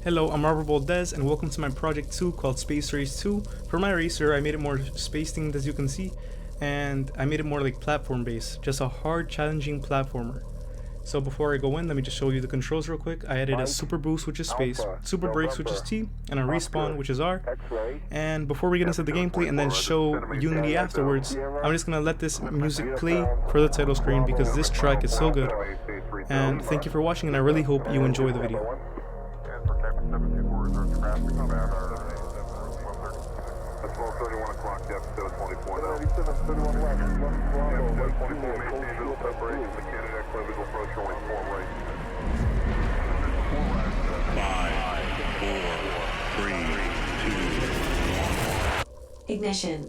Hello, I'm Robert Valdez and welcome to my project 2 called Space Race 2. For my racer, I made it more space themed as you can see, and I made it more like platform based, just a hard challenging platformer. So before I go in, let me just show you the controls real quick. I added a super boost, which is space, super brakes, which is T, and a respawn, which is R. And before we get into the gameplay and then show Unity afterwards, I'm just gonna let this music play for the title screen because this track is so good. And thank you for watching, and I really hope you enjoy the video. That's 12:31 o'clock, episode 24 now. 37:31 left. Episode 24, maintain visual separation. The Canada Cleavage will approach only 4 right. 5, 4, 3, 2, 1. Ignition.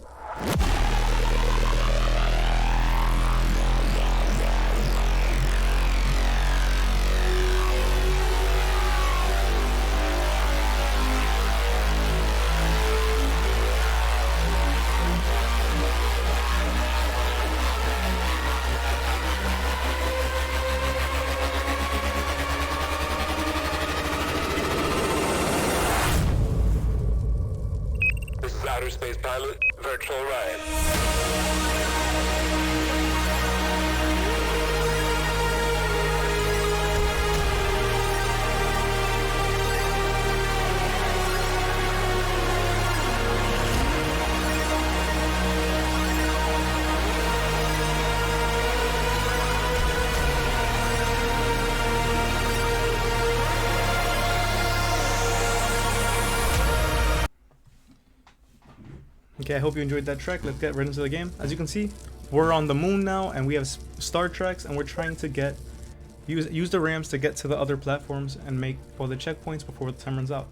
Outer Space Pilot, virtual ride. Okay, I hope you enjoyed that track. Let's get right into the game. As you can see, we're on the moon now and we have star tracks, and we're trying to use the ramps to get to the other platforms and make all the checkpoints before the time runs out.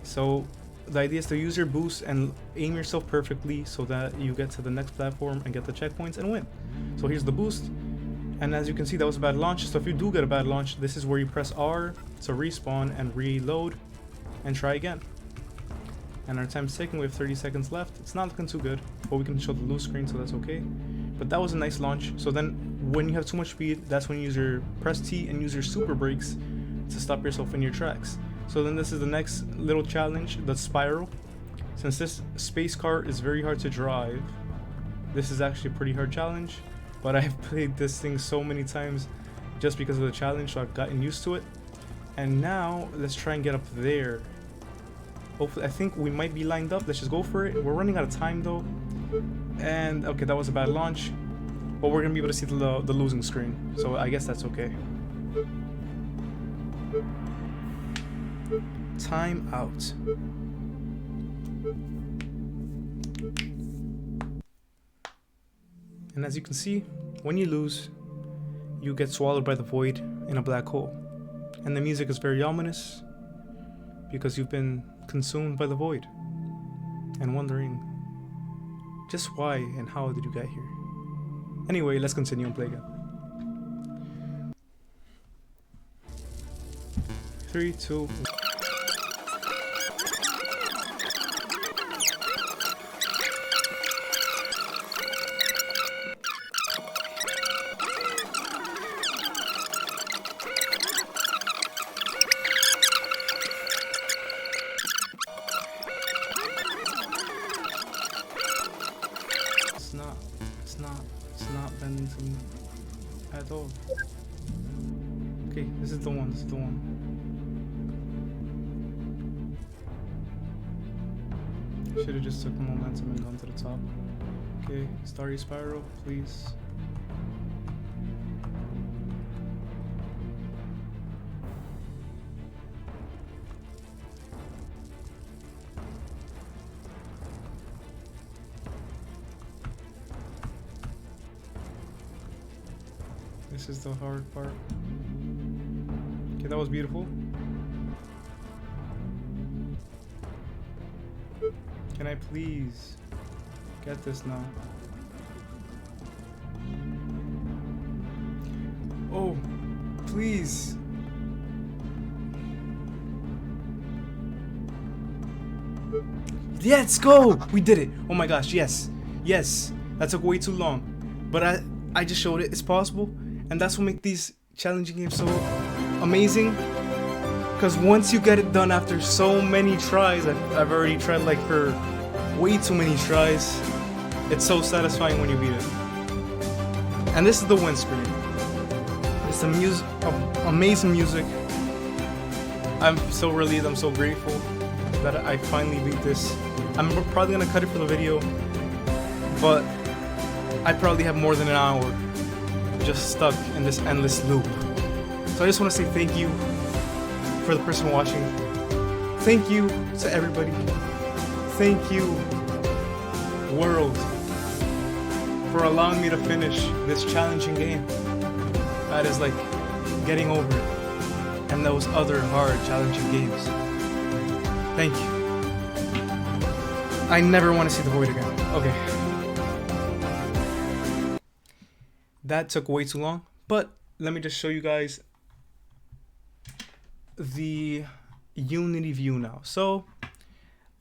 So the idea is to use your boost and aim yourself perfectly so that you get to the next platform and get the checkpoints and win. So here's the boost, and as you can see, that was a bad launch. So if you do get a bad launch, this is where you press R to respawn and reload and try again. And our time's ticking. We have 30 seconds left. It's not looking too good, but we can show the loose screen, so that's okay. But that was a nice launch. So then when you have too much speed, that's when you use your press T and use your super brakes to stop yourself in your tracks. So then this is the next little challenge, the spiral. Since this space car is very hard to drive, this is actually a pretty hard challenge, but I've played this thing so many times just because of the challenge, so I've gotten used to it. And now let's try and get up there. Hopefully, I think we might be lined up. Let's just go for it. We're running out of time though. And okay, that was a bad launch, but we're gonna be able to see the losing screen, so I guess that's okay. Time out. And as you can see, when you lose, you get swallowed by the void in a black hole. And the music is very ominous because you've been consumed by the void and wondering just why and how did you get here. Anyway, let's continue and play again. 3, 2, 1. It's not bending to me at all. Okay, this is the one. Should have just took the momentum and gone to the top. Okay, starry spiral, please. This is the hard part. Okay, that was beautiful. Can I please get this now? Oh, please. Let's go! We did it! Oh my gosh, yes. Yes. That took way too long. But I just showed it. It's possible. And that's what makes these challenging games so amazing. Because once you get it done after so many tries, I've already tried like for way too many tries, it's so satisfying when you beat it. And this is the win screen. It's the music, amazing music. I'm so relieved, I'm so grateful that I finally beat this. I'm probably gonna cut it for the video, but I probably have more than an hour just stuck in this endless loop. So I just want to say thank you for the person watching. Thank you to everybody. Thank you, world, for allowing me to finish this challenging game. That is like getting over it and those other hard, challenging games. Thank you. I never want to see the void again. Okay. That took way too long, but let me just show you guys the Unity view now. So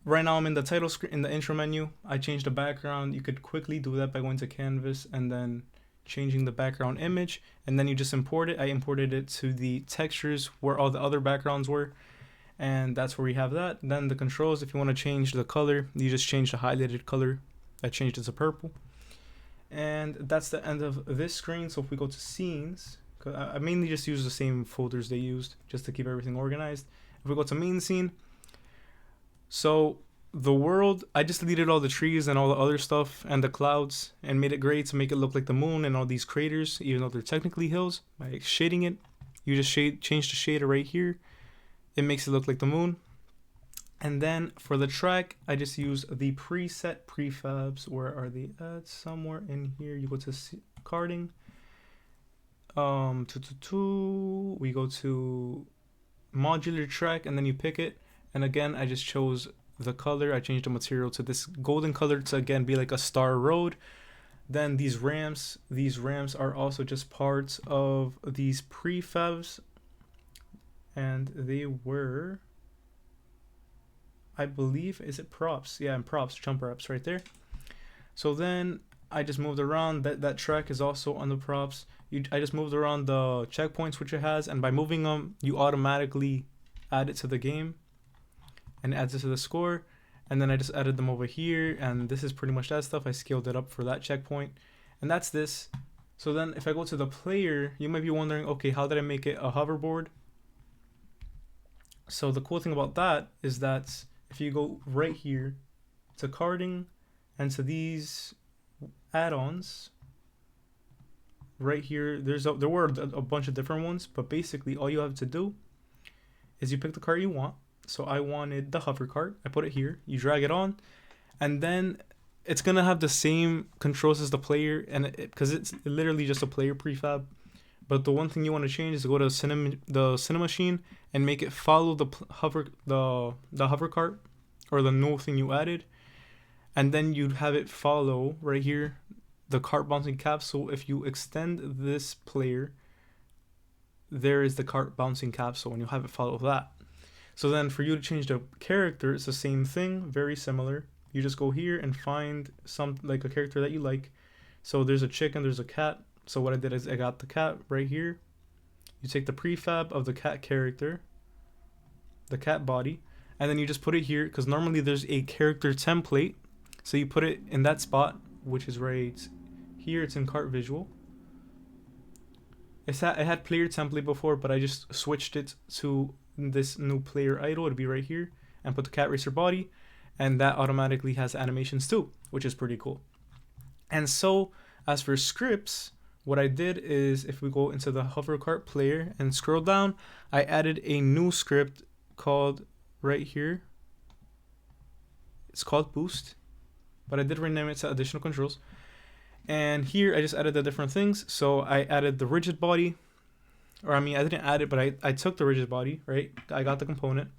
right now I'm in the title screen, in the intro menu. I changed the background. You could quickly do that by going to canvas and then changing the background image, and then you just import it. I imported it to the textures where all the other backgrounds were, and that's where we have that. Then the controls, if you want to change the color, you just change the highlighted color. I changed it to purple. And that's the end of this screen. So if we go to scenes, I mainly just use the same folders they used just to keep everything organized. If we go to main scene, so the world, I just deleted all the trees and all the other stuff and the clouds and made it gray to make it look like the moon and all these craters, even though they're technically hills. By shading it, you just change the shader right here. It makes it look like the moon. And then for the track, I just use the preset prefabs. Where are they at? Somewhere in here. You go to Karting. We go to modular track, and then you pick it. And again, I just chose the color. I changed the material to this golden color to again be like a star road. Then these ramps are also just parts of these prefabs, and they were, I believe, is it props? Yeah, and props, jump wraps right there. So then I just moved around. That track is also on the props. I just moved around the checkpoints which it has, and by moving them, you automatically add it to the game and adds it to the score. And then I just added them over here, and this is pretty much that stuff. I scaled it up for that checkpoint, and that's this. So then if I go to the player, you might be wondering, okay, how did I make it a hoverboard? So the cool thing about that is that if you go right here to karting and to these add-ons right here, there were a bunch of different ones, but basically all you have to do is you pick the cart you want. So I wanted the hover cart. I put it here. You drag it on, and then it's gonna have the same controls as the player, and because it's literally just a player prefab. But the one thing you want to change is to go to the cinema machine and make it follow the hover cart, or the new thing you added, and then you'd have it follow right here the cart bouncing capsule. If you extend this player, there is the cart bouncing capsule, and you'll have it follow that. So then for you to change the character, it's the same thing, very similar. You just go here and find like a character that you like. So there's a chicken, there's a cat. So what I did is I got the cat right here. You take the prefab of the cat character, the cat body, and then you just put it here, because normally there's a character template. So you put it in that spot, which is right here. It's in cart visual. It had player template before, but I just switched it to this new player idle. It'd be right here, and put the cat racer body, and that automatically has animations too, which is pretty cool. And so as for scripts, what I did is, if we go into the hover cart player and scroll down, I added a new script called right here. It's called boost, but I did rename it to additional controls. And here I just added the different things. So I added the rigid body, or I mean, I didn't add it, but I took the rigid body, right? I got the component.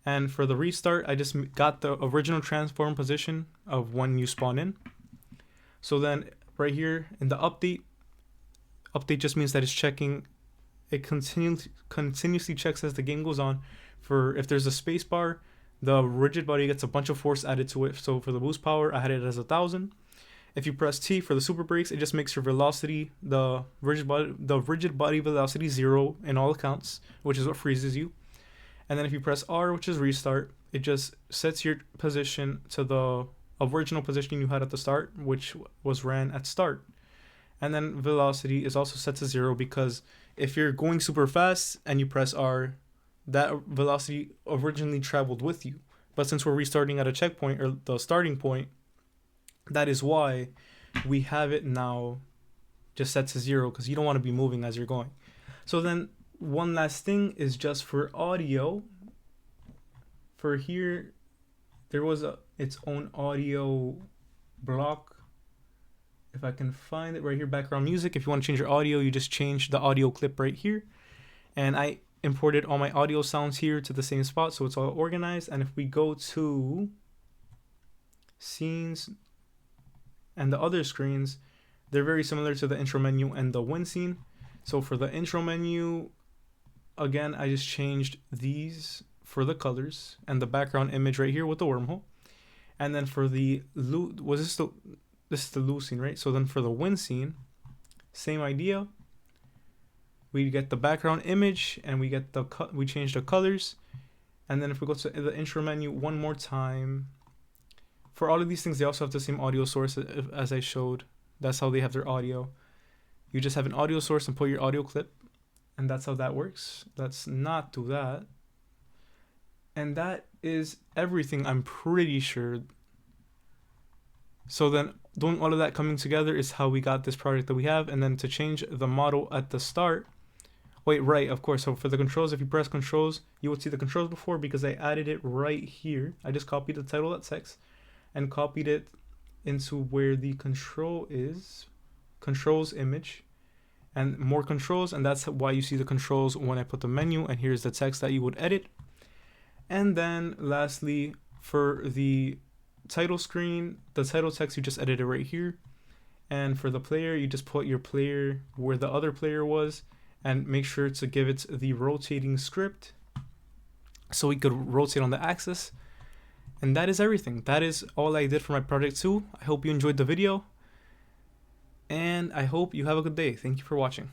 And for the restart, I just got the original transform position of when you spawn in. So then right here in the update just means that it's checking. It continuously checks as the game goes on. For if there's a space bar, the rigid body gets a bunch of force added to it. So for the boost power, I had it as 1,000. If you press T for the super brakes, it just makes your velocity, the rigid body velocity 0 in all accounts, which is what freezes you. And then if you press R, which is restart, it just sets your position to the original position you had at the start, which was ran at start. And then velocity is also set to 0, because if you're going super fast and you press R, that velocity originally traveled with you. But since we're restarting at a checkpoint, or the starting point, that is why we have it now just set to 0, because you don't want to be moving as you're going. So then one last thing is just for audio. For here, there was its own audio block. If I can find it right here, background music. If you want to change your audio, you just change the audio clip right here. And I imported all my audio sounds here to the same spot, so it's all organized. And if we go to scenes and the other screens, they're very similar to the intro menu and the win scene. So for the intro menu, again, I just changed these for the colors and the background image right here with the wormhole. And then for the loot, this is the loot scene, right? So then for the win scene, same idea. We get the background image and we get we change the colors. And then if we go to the intro menu one more time, for all of these things, they also have the same audio source as I showed. That's how they have their audio. You just have an audio source and put your audio clip, and that's how that works. Let's not do that. And that is everything, I'm pretty sure. So then doing all of that coming together is how we got this project that we have. And then to change the model at the start, wait, right, of course. So for the controls, if you press controls, you would see the controls before, because I added it right here. I just copied the title, that text, and copied it into where the control is, controls image, and more controls. And that's why you see the controls when I put the menu, and here's the text that you would edit. And then lastly, for the title screen, the title text, you just edit it right here. And for the player, you just put your player where the other player was, and make sure to give it the rotating script so we could rotate on the axis. And that is everything. That is all I did for my project 2. I hope you enjoyed the video, and I hope you have a good day. Thank you for watching.